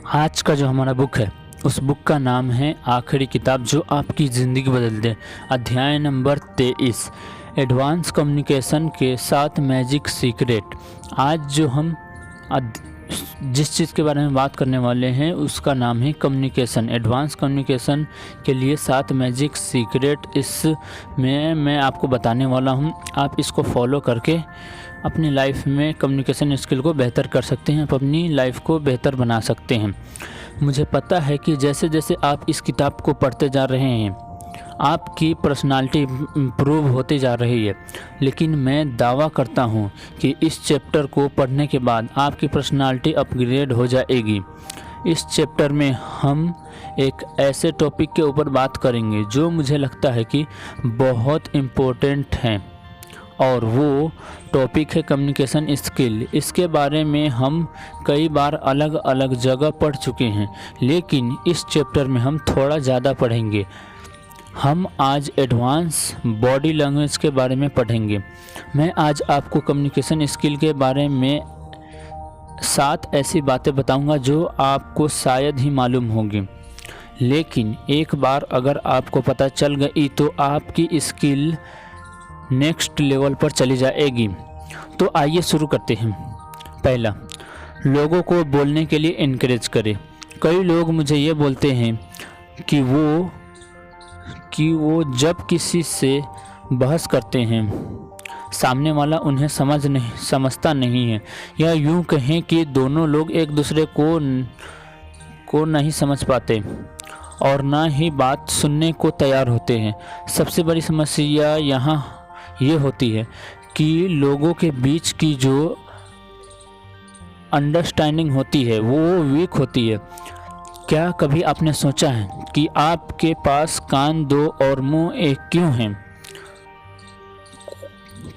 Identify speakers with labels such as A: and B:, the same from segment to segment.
A: आज का जो हमारा बुक है उस बुक का नाम है आखिरी किताब जो आपकी ज़िंदगी बदल दे। अध्याय नंबर 23, एडवांस कम्युनिकेशन के 7 मैजिक सीक्रेट। आज जो हम जिस चीज़ के बारे में बात करने वाले हैं उसका नाम है कम्युनिकेशन। एडवांस कम्युनिकेशन के लिए 7 मैजिक सीक्रेट इसमें मैं आपको बताने वाला हूं। आप इसको फॉलो करके अपनी लाइफ में कम्युनिकेशन स्किल को बेहतर कर सकते हैं, आप अपनी लाइफ को बेहतर बना सकते हैं। मुझे पता है कि जैसे जैसे आप इस किताब को पढ़ते जा रहे हैं आपकी पर्सनालिटी इम्प्रूव होती जा रही है, लेकिन मैं दावा करता हूँ कि इस चैप्टर को पढ़ने के बाद आपकी पर्सनालिटी अपग्रेड हो जाएगी। इस चैप्टर में हम एक ऐसे टॉपिक के ऊपर बात करेंगे जो मुझे लगता है कि बहुत इम्पोर्टेंट है, और वो टॉपिक है कम्युनिकेशन स्किल। इसके बारे में हम कई बार अलग अलग जगह पढ़ चुके हैं, लेकिन इस चैप्टर में हम थोड़ा ज़्यादा पढ़ेंगे। हम आज एडवांस बॉडी लैंग्वेज के बारे में पढ़ेंगे। मैं आज आपको कम्युनिकेशन स्किल के बारे में 7 ऐसी बातें बताऊंगा जो आपको शायद ही मालूम होगी, लेकिन एक बार अगर आपको पता चल गई तो आपकी स्किल नेक्स्ट लेवल पर चली जाएगी। तो आइए शुरू करते हैं। पहला, लोगों को बोलने के लिए इनकरेज करें। कई लोग मुझे ये बोलते हैं कि वो जब किसी से बहस करते हैं सामने वाला उन्हें समझता नहीं है, या यूं कहें कि दोनों लोग एक दूसरे को नहीं समझ पाते और ना ही बात सुनने को तैयार होते हैं। सबसे बड़ी समस्या यहाँ ये होती है कि लोगों के बीच की जो अंडरस्टैंडिंग होती है वो वीक होती है। क्या कभी आपने सोचा है कि आपके पास कान 2 और मुंह 1 क्यों हैं?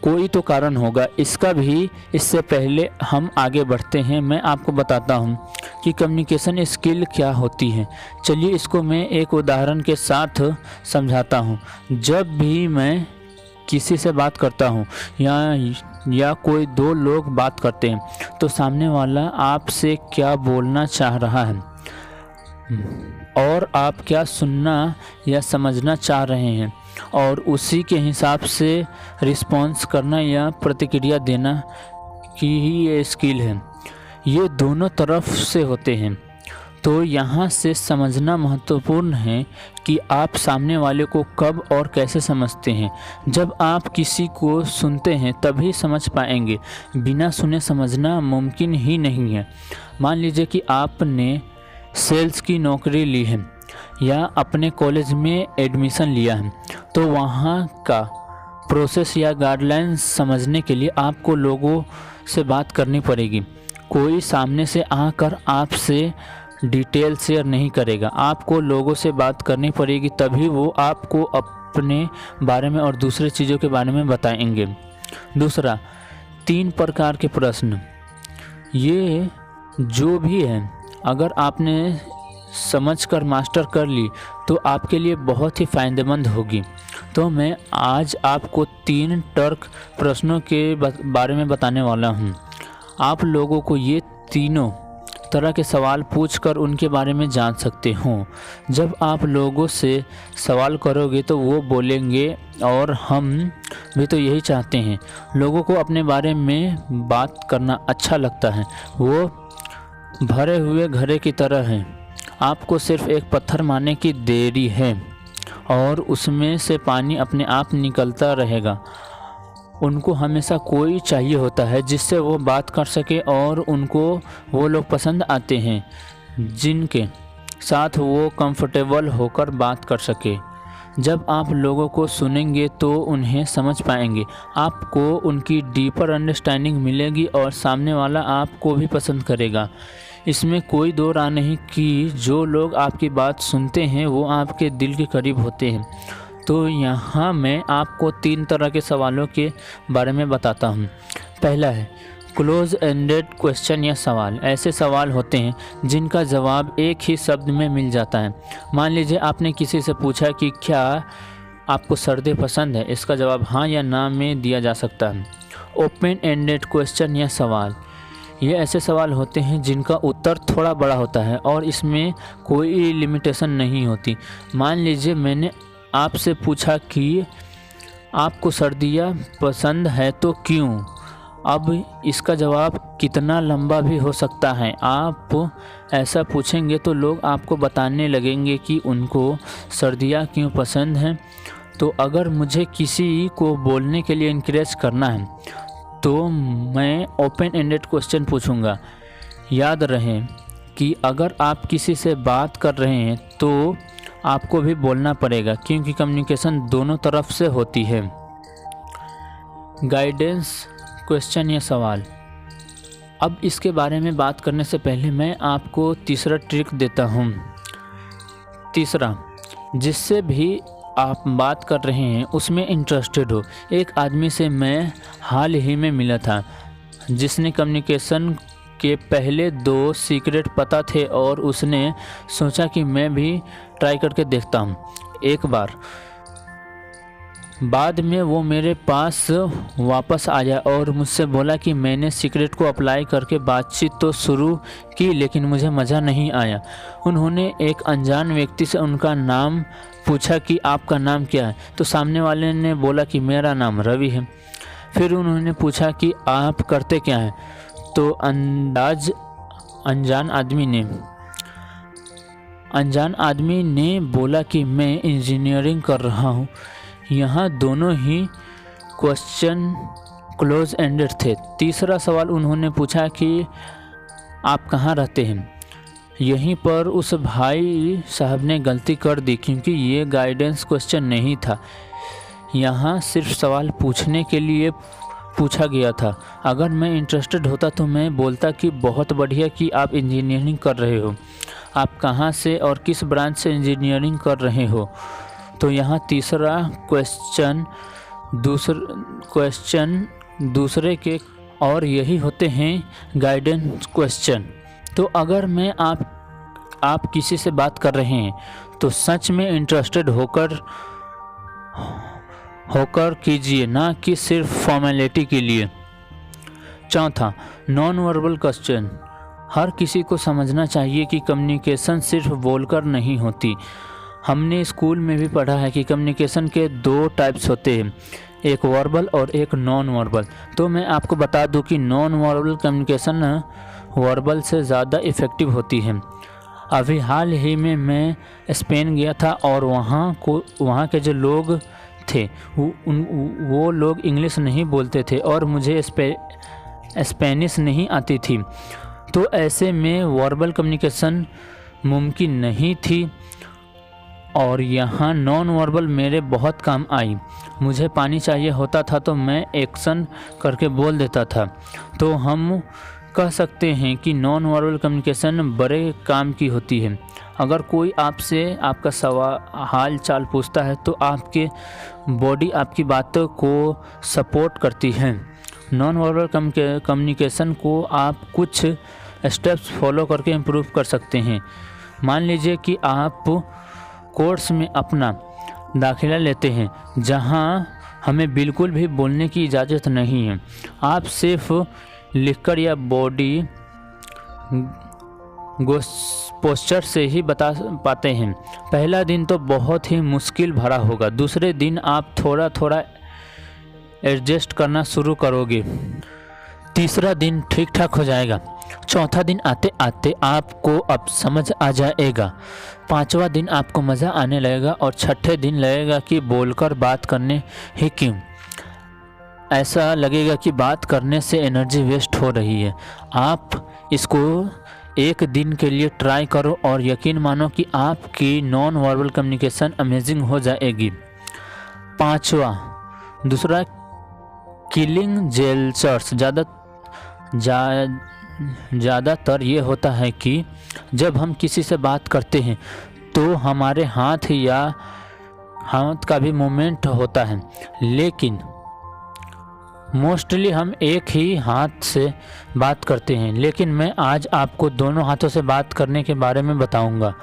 A: कोई तो कारण होगा इसका भी। इससे पहले हम आगे बढ़ते हैं, मैं आपको बताता हूं कि कम्युनिकेशन स्किल क्या होती है। चलिए इसको मैं एक उदाहरण के साथ समझाता हूं। जब भी मैं किसी से बात करता हूँ या कोई 2 लोग बात करते हैं तो सामने वाला आपसे क्या बोलना चाह रहा है और आप क्या सुनना या समझना चाह रहे हैं, और उसी के हिसाब से रिस्पॉन्स करना या प्रतिक्रिया देना की ही ये स्किल है। ये दोनों तरफ से होते हैं। तो यहाँ से समझना महत्वपूर्ण है कि आप सामने वाले को कब और कैसे समझते हैं। जब आप किसी को सुनते हैं तभी समझ पाएंगे, बिना सुने समझना मुमकिन ही नहीं है। मान लीजिए कि आपने सेल्स की नौकरी ली है या अपने कॉलेज में एडमिशन लिया है, तो वहाँ का प्रोसेस या गाइडलाइंस समझने के लिए आपको लोगों से बात करनी पड़ेगी। कोई सामने से आकर आपसे डिटेल शेयर नहीं करेगा, आपको लोगों से बात करनी पड़ेगी, तभी वो आपको अपने बारे में और दूसरे चीज़ों के बारे में बताएंगे। दूसरा, 3 प्रकार के प्रश्न। ये जो भी है अगर आपने समझकर मास्टर कर ली तो आपके लिए बहुत ही फ़ायदेमंद होगी। तो मैं आज आपको 3 टर्क प्रश्नों के बारे में बताने वाला हूँ। आप लोगों को ये तीनों तरह के सवाल पूछकर उनके बारे में जान सकते हो। जब आप लोगों से सवाल करोगे तो वो बोलेंगे, और हम भी तो यही चाहते हैं। लोगों को अपने बारे में बात करना अच्छा लगता है। वो भरे हुए घड़े की तरह है, आपको सिर्फ एक पत्थर मारने की देरी है और उसमें से पानी अपने आप निकलता रहेगा। उनको हमेशा कोई चाहिए होता है जिससे वो बात कर सके, और उनको वो लोग पसंद आते हैं जिनके साथ वो कंफर्टेबल होकर बात कर सके। जब आप लोगों को सुनेंगे तो उन्हें समझ पाएंगे, आपको उनकी डीपर अंडरस्टैंडिंग मिलेगी और सामने वाला आपको भी पसंद करेगा। इसमें कोई दो राय नहीं कि जो लोग आपकी बात सुनते हैं वो आपके दिल के करीब होते हैं। तो यहाँ मैं आपको 3 तरह के सवालों के बारे में बताता हूँ। पहला है क्लोज एंडेड क्वेश्चन या सवाल। ऐसे सवाल होते हैं जिनका जवाब एक ही शब्द में मिल जाता है। मान लीजिए आपने किसी से पूछा कि क्या आपको सर्दी पसंद है, इसका जवाब हाँ या ना में दिया जा सकता है। ओपन एंडेड क्वेश्चन या सवाल, ये ऐसे सवाल होते हैं जिनका उत्तर थोड़ा बड़ा होता है और इसमें कोई लिमिटेशन नहीं होती। मान लीजिए मैंने आपसे पूछा कि आपको सर्दियाँ पसंद है तो क्यों। अब इसका जवाब कितना लंबा भी हो सकता है। आप ऐसा पूछेंगे तो लोग आपको बताने लगेंगे कि उनको सर्दियाँ क्यों पसंद हैं। तो अगर मुझे किसी को बोलने के लिए इनकरेज करना है तो मैं ओपन एंडेड क्वेश्चन पूछूंगा। याद रहे कि अगर आप किसी से बात कर रहे हैं तो आपको भी बोलना पड़ेगा, क्योंकि कम्युनिकेशन दोनों तरफ से होती है। गाइडेंस क्वेश्चन या सवाल। अब इसके बारे में बात करने से पहले मैं आपको तीसरा ट्रिक देता हूँ। तीसरा, जिससे भी आप बात कर रहे हैं उसमें इंटरेस्टेड हो। एक आदमी से मैं हाल ही में मिला था जिसने कम्युनिकेशन के पहले 2 सीक्रेट पता थे और उसने सोचा कि मैं भी ट्राई करके देखता हूँ एक बार। बाद में वो मेरे पास वापस आया और मुझसे बोला कि मैंने सीक्रेट को अप्लाई करके बातचीत तो शुरू की लेकिन मुझे मज़ा नहीं आया। उन्होंने एक अनजान व्यक्ति से उनका नाम पूछा कि आपका नाम क्या है, तो सामने वाले ने बोला कि मेरा नाम रवि है। फिर उन्होंने पूछा कि आप करते क्या हैं, तो अनजान आदमी ने बोला कि मैं इंजीनियरिंग कर रहा हूँ। यहाँ दोनों ही क्वेश्चन क्लोज एंडेड थे। तीसरा सवाल उन्होंने पूछा कि आप कहाँ रहते हैं। यहीं पर उस भाई साहब ने गलती कर दी, क्योंकि ये गाइडेंस क्वेश्चन नहीं था। यहाँ सिर्फ सवाल पूछने के लिए पूछा गया था। अगर मैं इंटरेस्टेड होता तो मैं बोलता कि बहुत बढ़िया कि आप इंजीनियरिंग कर रहे हो। आप कहाँ से और किस ब्रांच से इंजीनियरिंग कर रहे हो। तो यहाँ तीसरा क्वेश्चन दूसरे के और यही होते हैं गाइडेंस क्वेश्चन। तो अगर मैं आप किसी से बात कर रहे हैं तो सच में इंटरेस्टेड होकर कीजिए, ना कि सिर्फ फॉर्मेलिटी के लिए। चौथा, नॉन वर्बल क्वेश्चन। हर किसी को समझना चाहिए कि कम्युनिकेशन सिर्फ बोलकर नहीं होती। हमने स्कूल में भी पढ़ा है कि कम्युनिकेशन के 2 टाइप्स होते हैं, एक वर्बल और एक नॉन वर्बल। तो मैं आपको बता दूं कि नॉन वर्बल कम्युनिकेशन वर्बल से ज़्यादा इफ़ेक्टिव होती है। अभी हाल ही में मैं स्पेन गया था और वहाँ के जो लोग थे वो लोग इंग्लिश नहीं बोलते थे और मुझे स्पेनिश नहीं आती थी। तो ऐसे में वर्बल कम्युनिकेशन मुमकिन नहीं थी और यहाँ नॉन वर्बल मेरे बहुत काम आई। मुझे पानी चाहिए होता था तो मैं एक्शन करके बोल देता था। तो हम कह सकते हैं कि नॉन वर्बल कम्युनिकेशन बड़े काम की होती है। अगर कोई आपसे आपका हाल चाल पूछता है तो आपके बॉडी आपकी बातों को सपोर्ट करती है। नॉन वर्बल कम्युनिकेशन को आप कुछ स्टेप्स फॉलो करके इम्प्रूव कर सकते हैं। मान लीजिए कि आप कोर्स में अपना दाखिला लेते हैं जहां हमें बिल्कुल भी बोलने की इजाज़त नहीं है। आप सिर्फ लिखकर या बॉडी पोस्चर से ही बता पाते हैं। पहला दिन तो बहुत ही मुश्किल भरा होगा, दूसरे दिन आप थोड़ा थोड़ा एडजस्ट करना शुरू करोगे, तीसरा दिन ठीक ठाक हो जाएगा, चौथा दिन आते आते आपको अब समझ आ जाएगा, पांचवा दिन आपको मज़ा आने लगेगा और छठे दिन लगेगा कि बोलकर बात करने ही क्यों। ऐसा लगेगा कि बात करने से एनर्जी वेस्ट हो रही है। आप इसको एक दिन के लिए ट्राई करो और यकीन मानो कि आपकी नॉन वर्बल कम्युनिकेशन अमेजिंग हो जाएगी। दूसरा किलिंग जेस्चर्स। ज़्यादातर ये होता है कि जब हम किसी से बात करते हैं तो हमारे हाथ का भी मूवमेंट होता है, लेकिन मोस्टली हम एक ही हाथ से बात करते हैं। लेकिन मैं आज आपको दोनों हाथों से बात करने के बारे में बताऊंगा।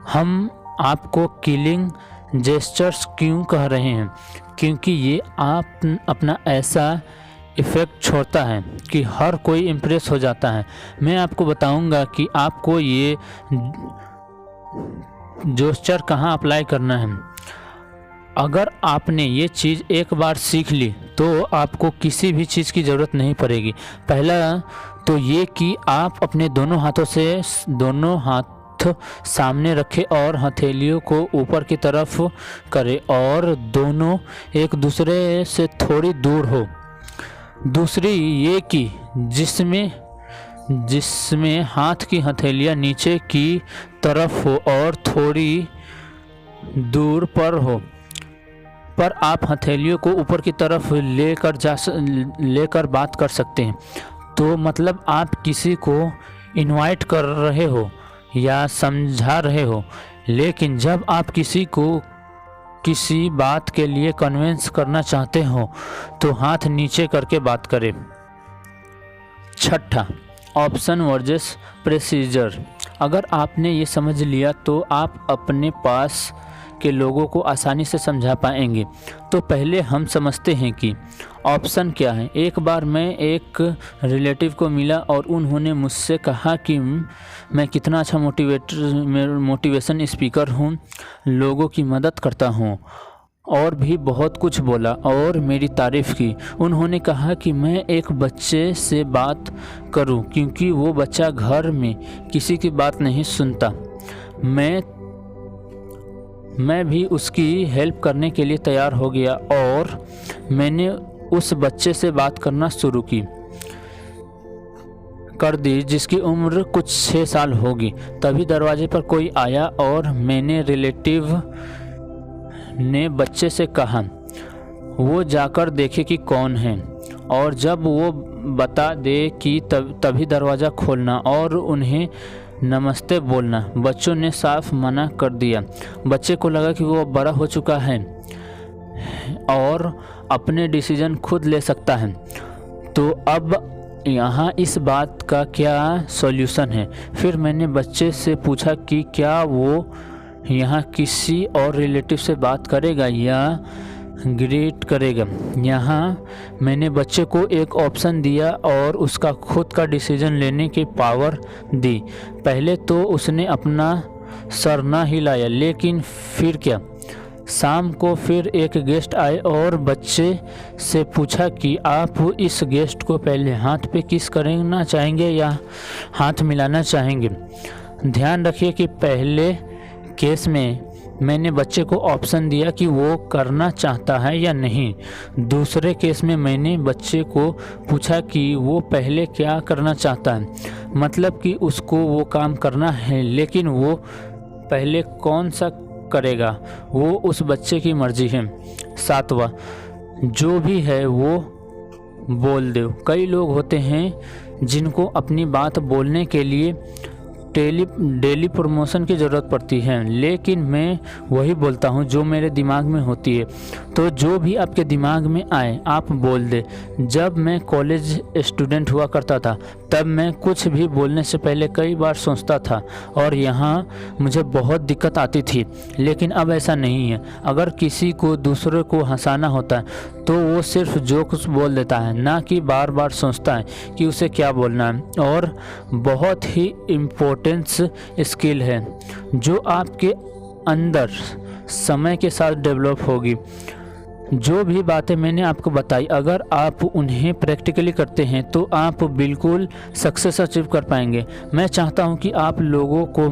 A: हम आपको किलिंग जेस्चर्स क्यों कह रहे हैं, क्योंकि ये आप अपना ऐसा इफ़ेक्ट छोड़ता है कि हर कोई इम्प्रेस हो जाता है। मैं आपको बताऊंगा कि आपको ये जोस्चर कहाँ अप्लाई करना है। अगर आपने ये चीज़ एक बार सीख ली तो आपको किसी भी चीज़ की ज़रूरत नहीं पड़ेगी। पहला तो ये कि आप अपने दोनों हाथ सामने रखें और हथेलियों को ऊपर की तरफ करें और दोनों एक दूसरे से थोड़ी दूर हो। दूसरी ये कि जिसमें हाथ की हथेलियाँ नीचे की तरफ हो और थोड़ी दूर पर आप हथेलियों को ऊपर की तरफ लेकर बात कर सकते हैं। तो मतलब आप किसी को इनवाइट कर रहे हो या समझा रहे हो, लेकिन जब आप किसी को किसी बात के लिए कन्विंस करना चाहते हो तो हाथ नीचे करके बात करें। छठा, ऑप्शन वर्सेस प्रोसीजर। अगर आपने ये समझ लिया तो आप अपने पास के लोगों को आसानी से समझा पाएंगे। तो पहले हम समझते हैं कि ऑप्शन क्या है। एक बार मैं एक रिलेटिव को मिला और उन्होंने मुझसे कहा कि मैं कितना अच्छा मोटिवेशन स्पीकर हूँ, लोगों की मदद करता हूँ और भी बहुत कुछ बोला और मेरी तारीफ़ की। उन्होंने कहा कि मैं एक बच्चे से बात करूं क्योंकि वो बच्चा घर में किसी की बात नहीं सुनता। मैं भी उसकी हेल्प करने के लिए तैयार हो गया और मैंने उस बच्चे से बात करना शुरू कर दी जिसकी उम्र कुछ 6 साल होगी। तभी दरवाजे पर कोई आया और मेरे रिलेटिव ने बच्चे से कहा वो जाकर देखे कि कौन है और जब वो बता दे कि तभी दरवाज़ा खोलना और उन्हें नमस्ते बोलना। बच्चों ने साफ मना कर दिया। बच्चे को लगा कि वो बड़ा हो चुका है और अपने डिसीजन खुद ले सकता है। तो अब यहाँ इस बात का क्या सॉल्यूशन है। फिर मैंने बच्चे से पूछा कि क्या वो यहाँ किसी और रिलेटिव से बात करेगा या ग्रीट करेगा। यहाँ मैंने बच्चे को एक ऑप्शन दिया और उसका खुद का डिसीजन लेने की पावर दी। पहले तो उसने अपना सर ना हिलाया, लेकिन फिर क्या। शाम को फिर एक गेस्ट आए और बच्चे से पूछा कि आप इस गेस्ट को पहले हाथ पे किस करना चाहेंगे या हाथ मिलाना चाहेंगे। ध्यान रखिए कि पहले केस में मैंने बच्चे को ऑप्शन दिया कि वो करना चाहता है या नहीं। दूसरे केस में मैंने बच्चे को पूछा कि वो पहले क्या करना चाहता है, मतलब कि उसको वो काम करना है, लेकिन वो पहले कौन सा करेगा वो उस बच्चे की मर्जी है। 7वां, जो भी है वो बोल दो। कई लोग होते हैं जिनको अपनी बात बोलने के लिए डेली प्रमोशन की ज़रूरत पड़ती है, लेकिन मैं वही बोलता हूँ जो मेरे दिमाग में होती है। तो जो भी आपके दिमाग में आए आप बोल दे। जब मैं कॉलेज स्टूडेंट हुआ करता था तब मैं कुछ भी बोलने से पहले कई बार सोचता था और यहाँ मुझे बहुत दिक्कत आती थी, लेकिन अब ऐसा नहीं है। अगर किसी को दूसरे को हंसाना होता है तो वो सिर्फ जोक्स बोल देता है, ना कि बार बार सोचता है कि उसे क्या बोलना है। और बहुत ही इम्पोर्टेंट स्किल है जो आपके अंदर समय के साथ डेवलप होगी। जो भी बातें मैंने आपको बताई, अगर आप उन्हें प्रैक्टिकली करते हैं तो आप बिल्कुल सक्सेस अचीव कर पाएंगे। मैं चाहता हूं कि आप लोगों को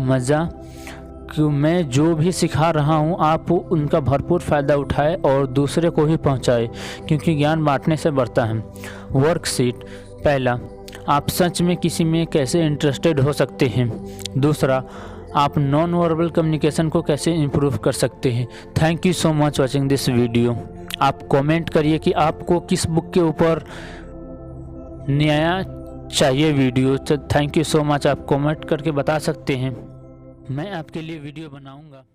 A: मैं जो भी सिखा रहा हूं आप उनका भरपूर फ़ायदा उठाएं और दूसरे को भी पहुंचाएं, क्योंकि ज्ञान बांटने से बढ़ता है। वर्कशीट। पहला, आप सच में किसी में कैसे इंटरेस्टेड हो सकते हैं। दूसरा, आप नॉन वर्बल कम्युनिकेशन को कैसे इम्प्रूव कर सकते हैं। Thank you so much watching this video. आप कमेंट करिए कि आपको किस बुक के ऊपर नया चाहिए video. Thank you so much. आप कमेंट करके बता सकते हैं, मैं आपके लिए वीडियो बनाऊंगा।